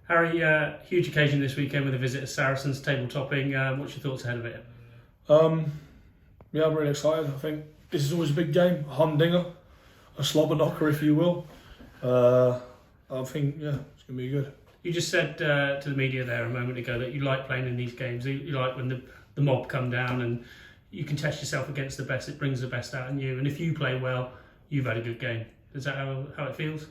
Harry, huge occasion this weekend with a visit to Saracens, table topping. What's your thoughts ahead of it? Yeah, I'm really excited. I think this is always a big game, a humdinger, a slobber knocker, if you will. I think, it's going to be good. You just said to the media there a moment ago that you like playing in these games. You like when the mob come down and you can test yourself against the best. It brings the best out in you. And if you play well, you've had a good game. Is that how it feels?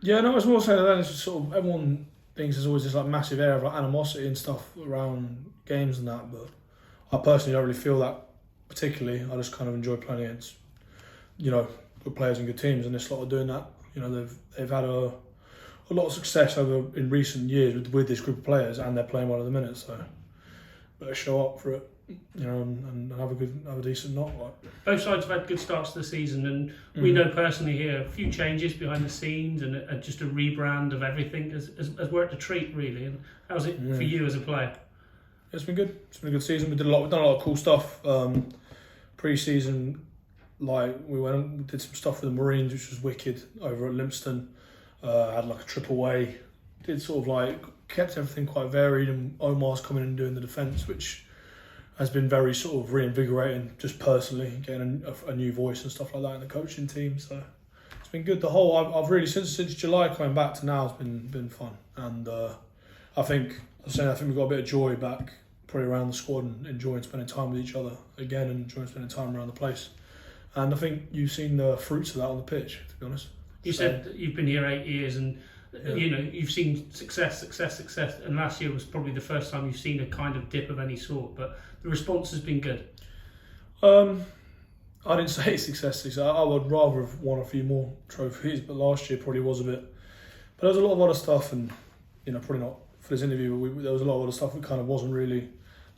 Yeah, no, it's more so that it's just sort of everyone thinks there's always this like massive air of like animosity and stuff around games and that, but I personally don't really feel that particularly. I just kind of enjoy playing against, good players and good teams, and this lot are doing that. They've had a lot of success in recent years with this group of players, and they're playing well at the minute, so better show up for it. And have a decent knock. Both sides have had good starts to the season, and we know personally here a few changes behind the scenes and just a rebrand of everything has worked a treat really. And how's it for you as a player? It's been good. It's been a good season. We've done a lot of cool stuff. Pre-season, we did some stuff with the Marines, which was wicked over at Limpston. Had like a trip away. Did sort of kept everything quite varied, and Omar's coming in and doing the defence, which has been very sort of reinvigorating, just personally, getting a new voice and stuff like that in the coaching team. So it's been good. I've really since July coming back to now has been fun, and I think we've got a bit of joy back, probably around the squad, and enjoying spending time with each other again, and enjoying spending time around the place. And I think you've seen the fruits of that on the pitch, to be honest. You said that you've been here 8 years, and you've seen success, and last year was probably the first time you've seen a kind of dip of any sort, but the response has been good. I didn't say success. I would rather have won a few more trophies, but last year probably was a bit. But there was a lot of other stuff, and probably not for this interview, but there was a lot of other stuff that kind of wasn't really.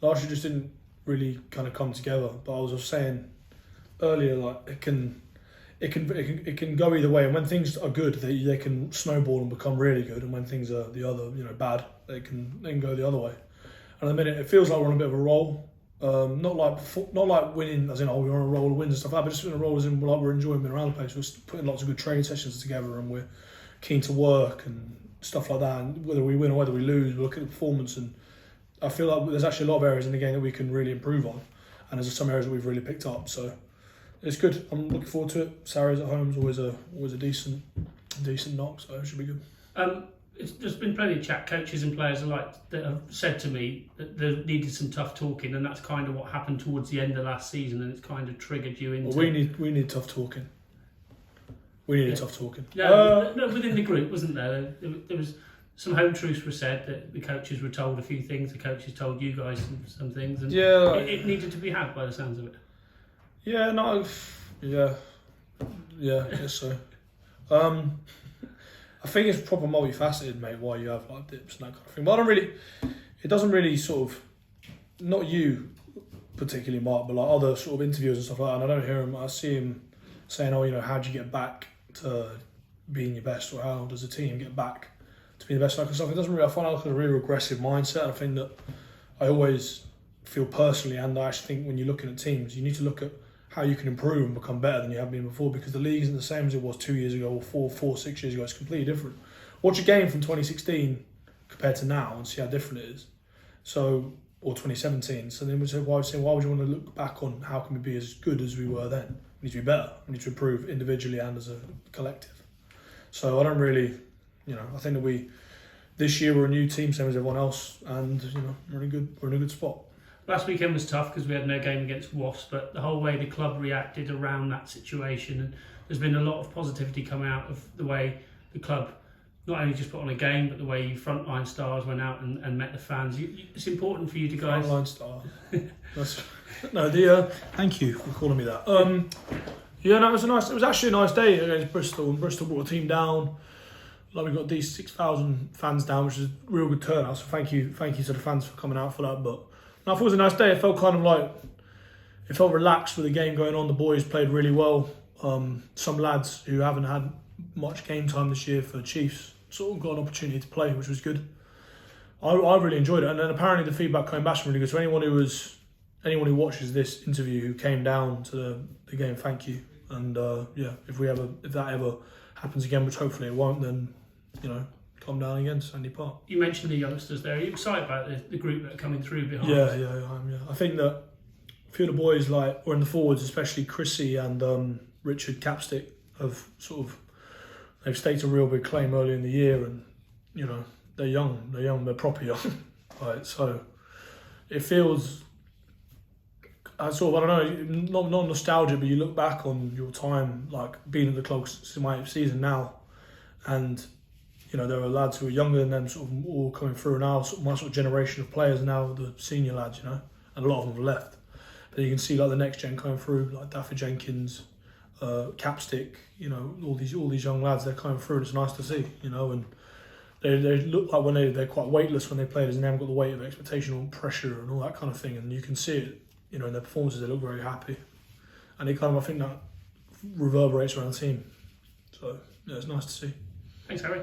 Last year just didn't really kind of come together. But I was just saying earlier, it can go either way, and when things are good, they can snowball and become really good, and when things are the other, bad, they can go the other way. And at the minute, it feels like we're on a bit of a roll. Not like winning, as in we're on a roll of wins and stuff like that, but just in a roll as in we're enjoying being around the place. We're putting lots of good training sessions together, and we're keen to work and stuff like that. And whether we win or whether we lose, we look at the performance, and I feel like there's actually a lot of areas in the game that we can really improve on, and there's some areas that we've really picked up. So it's good. I'm looking forward to it. Sarries at home is always a decent knock, so it should be good. There's been plenty of chat. Coaches and players that have said to me that they needed some tough talking, and that's kind of what happened towards the end of last season, and it's kind of triggered you into. Well, we need tough talking. We needed tough talking. No, within the group, wasn't there? There was some home truths were said that the coaches were told a few things. The coaches told you guys some things, and it needed to be had by the sounds of it. Yeah, no, yeah, I guess so. I think it's proper multifaceted, mate, why you have dips and that kind of thing. But it doesn't really sort of, not you particularly, Mark, but other sort of interviewers and stuff like that, and I don't hear him, I see him saying, how'd you get back to being your best, or how does the team get back to being the best, and that kind of stuff. It doesn't really, I find out a really regressive mindset, and I think that I always feel personally, and I actually think when you're looking at teams, you need to look at how you can improve and become better than you have been before, because the league isn't the same as it was 2 years ago or 6 years ago. It's completely different. Watch a game from 2016 compared to now and see how different it is. So, or 2017. So then we say, why would you want to look back on how can we be as good as we were then? We need to be better. We need to improve individually and as a collective. So I don't really, I think that this year we're a new team, same as everyone else, and we're in a good spot. Last weekend was tough because we had no game against Wasps, but the whole way the club reacted around that situation, and there's been a lot of positivity coming out of the way the club not only just put on a game, but the way you frontline stars went out and met the fans. It's important for you to guys. Frontline stars. Thank you for calling me that. It was actually a nice day against Bristol, and Bristol brought a team down. We got these 6,000 fans down, which is a real good turnout. So thank you to the fans for coming out for that. But I thought it was a nice day. It felt it felt relaxed with the game going on. The boys played really well. Some lads who haven't had much game time this year for the Chiefs sort of got an opportunity to play, which was good. I really enjoyed it, and then apparently the feedback coming back from really good. So anyone who watches this interview who came down to the game, thank you. And if that ever happens again, which hopefully it won't, then come down again to Sandy Park. You mentioned the youngsters there. Are you excited about the group that are coming through behind? Yeah, I am. Yeah, I think that a few of the boys, or in the forwards, especially Chrissy and Richard Capstick, have they've staked a real big claim early in the year, and they're young, they're proper young, right? So it feels, I don't know, not nostalgia, but you look back on your time, like being at the club since my 8th season now, and there are lads who are younger than them, all coming through now. My generation of players now, the senior lads, and a lot of them have left. But you can see the next gen coming through, like Daffy Jenkins, Capstick, all these young lads. They're coming through, and it's nice to see, and they look like when they're quite weightless when they play, and they haven't got the weight of expectation or pressure and all that kind of thing. And you can see it, in their performances. They look very happy, and I think that reverberates around the team. So yeah, it's nice to see. Thanks, Harry.